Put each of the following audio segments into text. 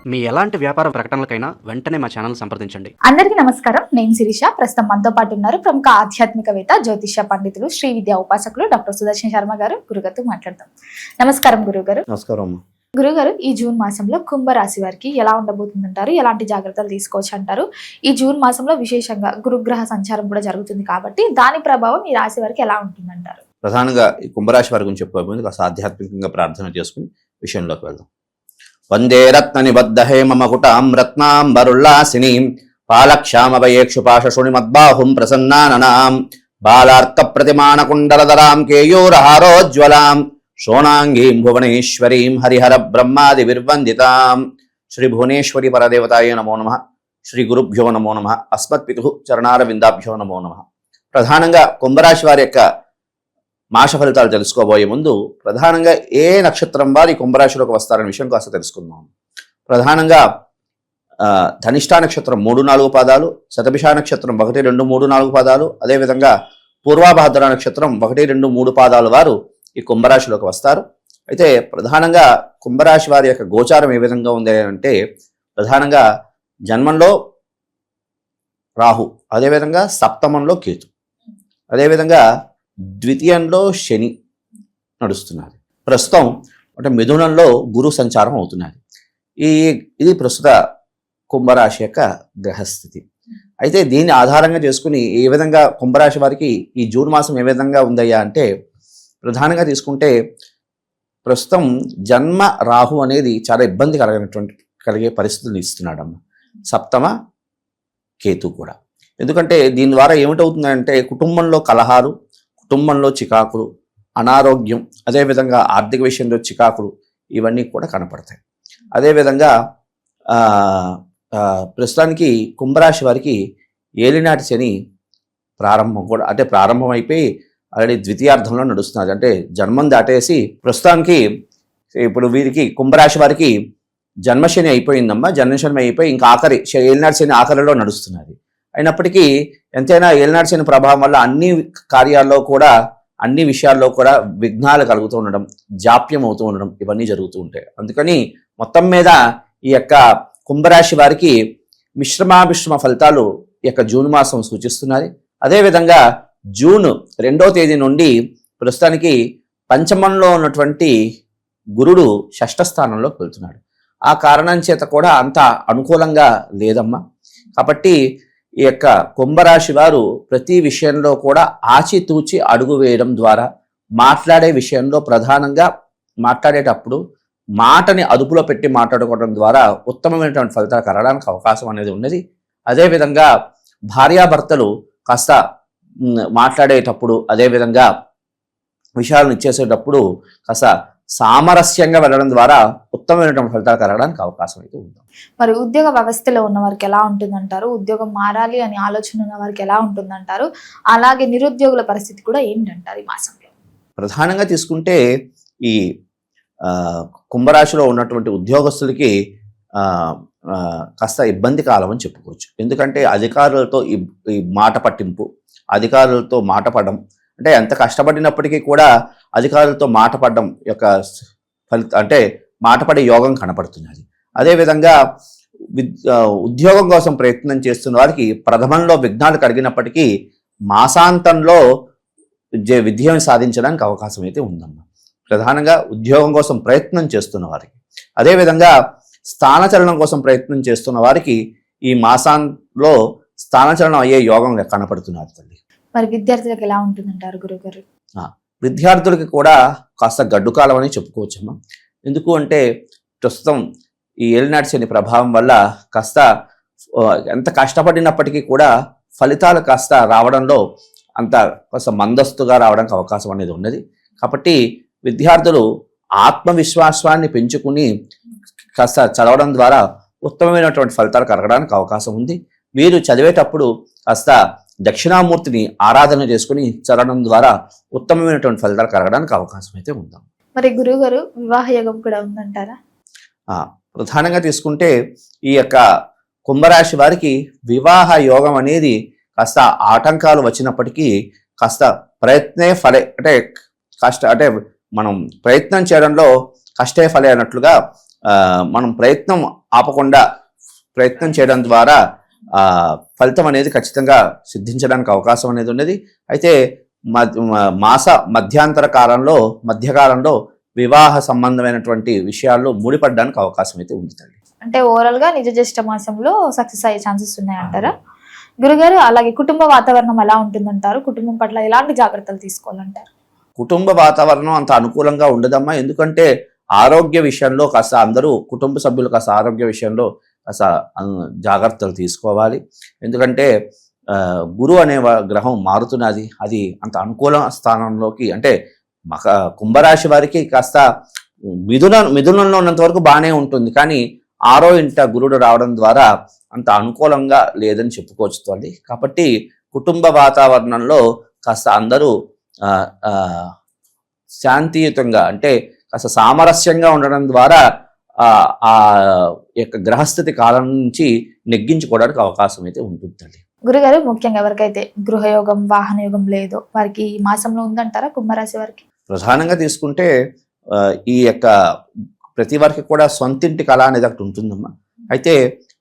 మీ ఎలాంటి వ్యాపార ప్రకటనలకైనా వెంటనే మా ఛానల్ సంప్రదించండి. అందరికీ నమస్కారం. నేను శిరీష. ప్రస్తుతం మనతో పాటు ఉన్నారు ప్రముఖ ఆధ్యాత్మికవేత్త, జ్యోతిష్య పండితులు, శ్రీ విద్యా ఉపాసకులు డాక్టర్ సుదర్శన్ శర్మ గారు. గురుగారితో మాట్లాడదాం. నమస్కారం గురుగారు. నమస్కారం. గురుగారు, ఈ జూన్ మాసంలో కుంభరాశి వారికి ఎలా ఉండబోతుందంటారు? ఎలాంటి జాగ్రత్తలు తీసుకోవచ్చు అంటారు? ఈ జూన్ మాసంలో విశేషంగా గురుగ్రహ సంచారం కూడా జరుగుతుంది కాబట్టి దాని ప్రభావం ఈ రాశి వారికి ఎలా ఉంటుందంటారు? ప్రధానంగా ఈ కుంభరాశి వారి గురించి చెప్పుకోబోతుంది. కాస్త ఆధ్యాత్మికంగా ప్రార్థన చేసుకుని విషయంలోకి వెళ్దాం. వందే రత్న నిబద్ధ హేమకుటాం రత్నాంబరుల్లాసినీం పాలక్షామభయేక్షుపాశుని మద్బాహుం ప్రసన్నాననాం బాలార్క ప్రతిమానకుండలధరాం కేయూరహారోజ్వలాం శోణాంగీం భువనేశ్వరీం హరిహర బ్రహ్మాది విర్వందితాం. శ్రీ భువనేశ్వరి పరదేవతాయ నమో నమః. శ్రీ గురుభ్యో నమో నమః. అస్మత్పితు చరణారవిందాభ్యో నమో నమః. ప్రధానంగా కుంభరాశి వారి యొక్క మాస ఫలితాలు తెలుసుకోబోయే ముందు ప్రధానంగా ఏ నక్షత్రం వారి కుంభరాశిలోకి వస్తారనే విషయం కాస్త తెలుసుకుందాం. ప్రధానంగా ధనిష్ఠా నక్షత్రం 3-4 పాదాలు, శతభిష నక్షత్రం 1, 2, 3, 4 పాదాలు, అదేవిధంగా పూర్వాభాద్ర నక్షత్రం 1, 2, 3 పాదాలు వారు ఈ కుంభరాశిలోకి వస్తారు. అయితే ప్రధానంగా కుంభరాశి వారి యొక్క గోచారం ఏ విధంగా ఉంది అంటే, ప్రధానంగా జన్మంలో రాహు, అదేవిధంగా సప్తమంలో కేతు, అదేవిధంగా ద్వితీయంలో శని నడుస్తున్నది. ప్రస్తుతం అంటే మిథునంలో గురు సంచారం అవుతున్నది. ఇది ప్రస్తుత కుంభరాశి యొక్క గ్రహస్థితి. అయితే దీన్ని ఆధారంగా చేసుకుని ఏ విధంగా కుంభరాశి వారికి ఈ జూన్ మాసం ఏ విధంగా ఉందయ్యా అంటే, ప్రధానంగా తీసుకుంటే ప్రస్తుతం జన్మ రాహు అనేది చాలా ఇబ్బంది కలిగే పరిస్థితులు ఇస్తున్నాడమ్మ. సప్తమ కేతు కూడా. ఎందుకంటే దీని ద్వారా ఏమిటవుతుందంటే కుటుంబంలో కలహాలు, కుటుంబంలో చికాకులు, అనారోగ్యం, అదేవిధంగా ఆర్థిక విషయంలో చికాకులు ఇవన్నీ కూడా కనపడతాయి. అదేవిధంగా ప్రస్తుతానికి కుంభరాశి వారికి ఏలినాటి శని ప్రారంభం అయిపోయి ఆల్రెడీ ద్వితీయార్థంలో నడుస్తున్నది. అంటే జన్మం దాటేసి ప్రస్తుతానికి ఇప్పుడు వీరికి కుంభరాశి వారికి జన్మశని అయిపోయిందమ్మా. జన్మశని అయిపోయి ఇంకా ఏలినాటి శని ఆఖరిలో నడుస్తున్నది. అయినప్పటికీ ఎంతైనా ఏలినాటి శని ప్రభావం వల్ల అన్ని కార్యాల్లో కూడా, అన్ని విషయాల్లో కూడా విఘ్నాలు కలుగుతూ ఉండడం, జాప్యం అవుతూ ఉండడం ఇవన్నీ జరుగుతూ ఉంటాయి. అందుకని మొత్తం మీద ఈ యొక్క కుంభరాశి వారికి మిశ్రమ ఫలితాలు ఈ యొక్క జూన్ మాసం సూచిస్తున్నది. అదేవిధంగా జూన్ 2వ తేదీ నుండి ప్రస్తుతానికి పంచమంలో ఉన్నటువంటి గురుడు షష్ఠ స్థానంలోకి వెళ్తున్నాడు. ఆ కారణం చేత కూడా అంత అనుకూలంగా లేదమ్మా. కాబట్టి ఈ యొక్క కుంభరాశి వారు ప్రతి విషయంలో కూడా ఆచితూచి అడుగు వేయడం ద్వారా, మాట్లాడే విషయంలో ప్రధానంగా మాట్లాడేటప్పుడు మాటని అదుపులో పెట్టి మాట్లాడుకోవడం ద్వారా ఉత్తమమైనటువంటి ఫలితాలు కలగడానికి అవకాశం అనేది ఉన్నది. అదేవిధంగా భార్యాభర్తలు కాస్త మాట్లాడేటప్పుడు, అదేవిధంగా విషయాలను ఇచ్చేసేటప్పుడు కాస్త సామరస్యంగా వెళ్ళడం ద్వారా ఉత్తమమైనటువంటి ఫలితాలు కలగడానికి అవకాశం అయితే ఉంది. మరి ఉద్యోగ వ్యవస్థలో ఉన్న వారికి ఎలా ఉంటుందంటారు? ఉద్యోగం మారాలి అని ఆలోచన ఉన్న వారికి ఎలా ఉంటుందంటారు? అలాగే నిరుద్యోగుల పరిస్థితి కూడా ఏంటంటారు ఈ మాసంలో? ప్రధానంగా తీసుకుంటే ఈ కుంభరాశిలో ఉన్నటువంటి ఉద్యోగస్తులకి కాస్త ఇబ్బంది కాలం అని చెప్పుకోవచ్చు. ఎందుకంటే అధికారులతో ఈ మాట పట్టింపు, అధికారులతో మాట పడడం, అంటే ఎంత కష్టపడినప్పటికీ కూడా అధికారులతో మాట పడడం యొక్క అంటే మాట పడే యోగం కనపడుతున్నది. అదేవిధంగా ఉద్యోగం కోసం ప్రయత్నం చేస్తున్న వారికి ప్రథమంలో విఘ్నాలు కలిగినప్పటికీ మాసాంతంలో విజయం సాధించడానికి అవకాశం అయితే ఉందమ్మా. ప్రధానంగా ఉద్యోగం కోసం ప్రయత్నం చేస్తున్న వారికి, అదేవిధంగా స్థానచలనం కోసం ప్రయత్నం చేస్తున్న వారికి ఈ మాసాంలో స్థానచలనం అయ్యే యోగం కనపడుతున్నది తల్లి. మరి విద్యార్థులకు ఎలా ఉంటుందంటారు గురుగారు? విద్యార్థులకి కూడా కాస్త గడ్డు కాలం అని చెప్పుకోవచ్చమ్మా. ఎందుకు అంటే ప్రస్తుతం ఈ ఏలినాటి శని ప్రభావం వల్ల కాస్త ఎంత కష్టపడినప్పటికీ కూడా ఫలితాలు కాస్త రావడంలో కాస్త మందస్తుగా రావడానికి అవకాశం అనేది ఉన్నది. కాబట్టి విద్యార్థులు ఆత్మవిశ్వాసాన్ని పెంచుకుని కాస్త చదవడం ద్వారా ఉత్తమమైనటువంటి ఫలితాలు కలగడానికి అవకాశం ఉంది. మీరు చదివేటప్పుడు కాస్త దక్షిణామూర్తిని ఆరాధన చేసుకుని చదవడం ద్వారా ఉత్తమమైనటువంటి ఫలితాలు కలగడానికి అవకాశం అయితే ఉందాం. మరి గురువుగారు వివాహ యోగం కూడా ఉందంటారా? ప్రధానంగా తీసుకుంటే ఈ యొక్క కుంభరాశి వారికి వివాహ యోగం అనేది కాస్త ఆటంకాలు వచ్చినప్పటికీ కాస్త ప్రయత్నే ఫలే అంటే మనం ప్రయత్నం చేయడంలో కష్టే ఫలే అన్నట్లుగా మనం ప్రయత్నం ఆపకుండా ప్రయత్నం చేయడం ద్వారా ఫలితం అనేది ఖచ్చితంగా సిద్ధించడానికి అవకాశం అనేది ఉన్నది. అయితే మాస మధ్యకాలంలో వివాహ సంబంధమైనటువంటి విషయాల్లో ముడిపడడానికి అవకాశం అయితే ఉంది తల్లి. అంటే ఓవరాల్ గా నిజ జ్యేష్ఠ మాసంలో సక్సెస్ అయ్యే ఛాన్సెస్ ఉన్నాయంటారా గురుగారు? అలాగే కుటుంబ వాతావరణం ఎలా ఉంటుందంటారు? కుటుంబం పట్ల ఎలాంటి జాగ్రత్తలు తీసుకోవాలంటారు? కుటుంబ వాతావరణం అంత అనుకూలంగా ఉండదమ్మా. ఎందుకంటే ఆరోగ్య విషయంలో కాస్త అందరూ కుటుంబ సభ్యులు కాస్త ఆరోగ్య విషయంలో కాస్త జాగ్రత్తలు తీసుకోవాలి. ఎందుకంటే గురు అనే గ్రహం మారుతున్నది. అది అంత అనుకూల స్థానంలోకి అంటే కుంభరాశి వారికి కాస్త మిథునంలో ఉన్నంత వరకు బాగానే ఉంటుంది. కానీ 6వ ఇంట గురుడు రావడం ద్వారా అంత అనుకూలంగా లేదని చెప్పుకోవచ్చు. కాబట్టి కుటుంబ వాతావరణంలో కాస్త అందరూ శాంతియుతంగా అంటే కాస్త సామరస్యంగా ఉండడం ద్వారా ఆ యొక్క గ్రహస్థితి కాలం నుంచి నెగ్గించుకోవడానికి అవకాశం అయితే ఉంటుంది. గురుగారు ముఖ్యంగా ఎవరికైతే గృహయోగం వాహన యోగం లేదో వారికి ఈ మాసంలో ఉందంటారా కుంభరాశి వారికి? ప్రధానంగా తీసుకుంటే ఈ యొక్క ప్రతి వారికి కూడా సొంతింటి కళ అనేది ఒకటి ఉంటుందమ్మా. అయితే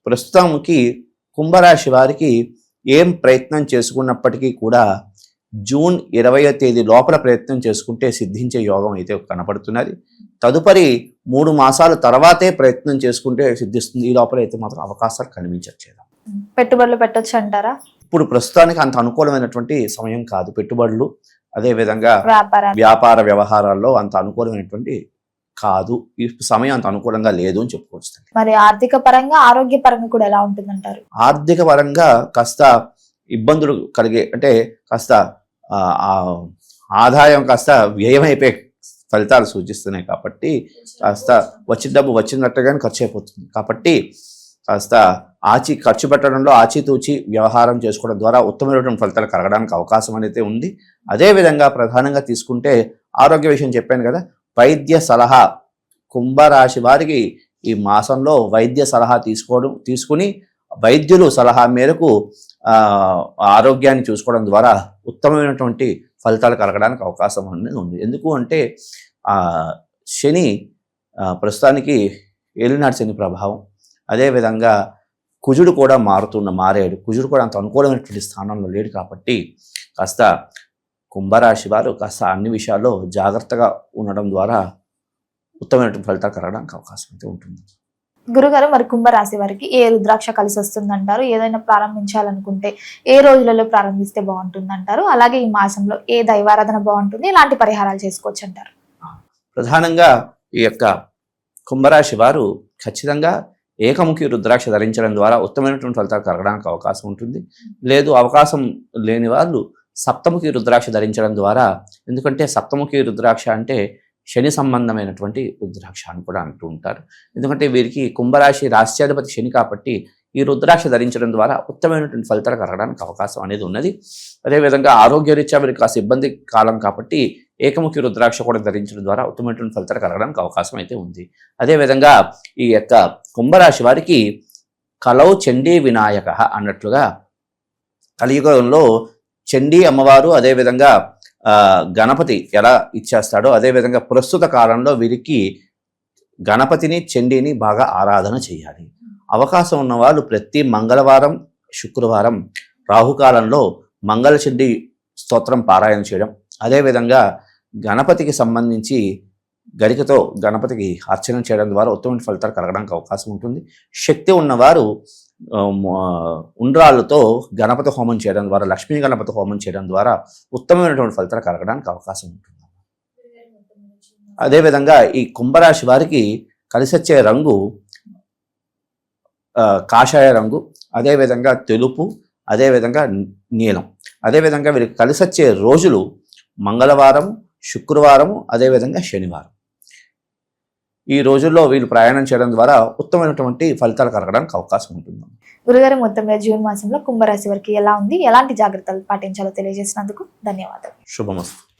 ప్రస్తుతంకి కుంభరాశి వారికి ఏం ప్రయత్నం చేసుకున్నప్పటికీ కూడా జూన్ 20వ తేదీ లోపల ప్రయత్నం చేసుకుంటే సిద్ధించే యోగం అయితే కనపడుతున్నది. తదుపరి 3 మాసాల తర్వాతే ప్రయత్నం చేసుకుంటే సిద్ధిస్తుంది. ఈ లోపల అయితే మాత్రం అవకాశాలు కనిపించట్లేదు. పెట్టుబడులు పెట్టొచ్చు అంటారా? ఇప్పుడు ప్రస్తుతానికి అంత అనుకూలమైనటువంటి సమయం కాదు. పెట్టుబడులు అదే విధంగా వ్యాపార వ్యవహారాల్లో అంత అనుకూలమైనటువంటి కాదు. ఈ సమయం అంత అనుకూలంగా లేదు అని చెప్పుకోవచ్చు. మరి ఆర్థిక పరంగా ఆరోగ్య పరంగా కూడా ఎలా ఉంటుందంటారు? ఆర్థిక పరంగా కాస్త ఇబ్బందులు కలిగే అంటే కాస్త ఆదాయం కాస్త వ్యయమైపోయే ఫలితాలు సూచిస్తున్నాయి. కాబట్టి కాస్త వచ్చిన డబ్బు వచ్చినట్టుగానే ఖర్చు అయిపోతుంది. కాబట్టి కాస్త ఖర్చు పెట్టడంలో ఆచితూచి వ్యవహారం చేసుకోవడం ద్వారా ఉత్తమమైనటువంటి ఫలితాలు కలగడానికి అవకాశం అనేది ఉంది. అదేవిధంగా ప్రధానంగా తీసుకుంటే ఆరోగ్య విషయం చెప్పాను కదా, వైద్య సలహా కుంభరాశి వారికి ఈ మాసంలో వైద్య సలహా తీసుకుని వైద్యులు సలహా మేరకు ఆరోగ్యాన్ని చూసుకోవడం ద్వారా ఉత్తమమైనటువంటి ఫలితాలు కలగడానికి అవకాశం అనేది ఉంది. ఎందుకు అంటే శని ప్రస్తుతానికి ఏలినాటి శని ప్రభావం, అదేవిధంగా కుజుడు కూడా మారాడు. కుజుడు కూడా అంత అనుకూలమైనటువంటి స్థానంలో లేడు. కాబట్టి కాస్త కుంభరాశి వారు కాస్త అన్ని విషయాల్లో జాగ్రత్తగా ఉండడం ద్వారా ఉత్తమమైనటువంటి ఫలితాలు కలగడానికి అవకాశం అయితే ఉంటుంది. గురుగారు మరి కుంభరాశి వారికి ఏ రుద్రాక్ష కలిసి వస్తుందంటారు? ఏదైనా ప్రారంభించాలనుకుంటే ఏ రోజులలో ప్రారంభిస్తే బాగుంటుంది అంటారు? అలాగే ఈ మాసంలో ఏ దైవారాధన బాగుంటుంది, ఎలాంటి పరిహారాలు చేసుకోవచ్చు అంటారు? ప్రధానంగా ఈ యొక్క కుంభరాశి వారు ఖచ్చితంగా ఏకముఖి రుద్రాక్ష ధరించడం ద్వారా ఉత్తమమైనటువంటి ఫలితాలు కలగడానికి అవకాశం ఉంటుంది. లేదు అవకాశం లేని వాళ్ళు సప్తముఖి రుద్రాక్ష ధరించడం ద్వారా, ఎందుకంటే సప్తముఖి రుద్రాక్ష అంటే శని సంబంధమైనటువంటి రుద్రాక్ష అని కూడా అంటూ ఉంటారు. ఎందుకంటే వీరికి కుంభరాశి రాశ్యాధిపతి శని కాబట్టి ఈ రుద్రాక్ష ధరించడం ద్వారా ఉత్తమమైనటువంటి ఫలితాలు కలగడానికి అవకాశం అనేది ఉన్నది. అదేవిధంగా ఆరోగ్యరీత్యా వీరికి కాస్త ఇబ్బంది కాలం కాబట్టి ఏకముఖి రుద్రాక్ష కూడా ధరించడం ద్వారా ఉత్తమమైనటువంటి ఫలితాలు కలగడానికి అవకాశం అయితే ఉంది. అదేవిధంగా ఈ యొక్క కుంభరాశి వారికి కలౌ చండీ వినాయక అన్నట్లుగా కలియుగంలో చండీ అమ్మవారు అదేవిధంగా గణపతి ఎలా ఇచ్చేస్తాడో అదేవిధంగా ప్రస్తుత కాలంలో వీరికి గణపతిని చండీని బాగా ఆరాధన చేయాలి. అవకాశం ఉన్న వాళ్ళు ప్రతి మంగళవారం శుక్రవారం రాహుకాలంలో మంగళ చండీ స్తోత్రం పారాయణ చేయడం, అదేవిధంగా గణపతికి సంబంధించి గరికతో గణపతికి అర్చన చేయడం ద్వారా ఉత్తమ ఫలితాలు కలగడానికి అవకాశం ఉంటుంది. శక్తి ఉన్నవారు ఉండ్రాళ్ళతో గణపతి హోమం చేయడం ద్వారా, లక్ష్మీ గణపతి హోమం చేయడం ద్వారా ఉత్తమమైనటువంటి ఫలితాలు కలగడానికి అవకాశం ఉంటుంది. అదేవిధంగా ఈ కుంభరాశి వారికి కలిసొచ్చే రంగు కాషాయ రంగు, అదేవిధంగా తెలుపు, అదేవిధంగా నీలం. అదేవిధంగా వీరికి కలిసొచ్చే రోజులు మంగళవారం, శుక్రవారం, అదేవిధంగా శనివారం. ఈ రోజుల్లో వీళ్ళు ప్రయాణం చేయడం ద్వారా ఉత్తమమైనటువంటి ఫలితాలు కలగడానికి అవకాశం ఉంటుంది. గురుగారు మొత్తం మీద జూన్ మాసంలో కుంభరాశి వారికి ఎలా ఉంది, ఎలాంటి జాగ్రత్తలు పాటించాలో తెలియజేసినందుకు ధన్యవాదాలు. శుభమస్తు.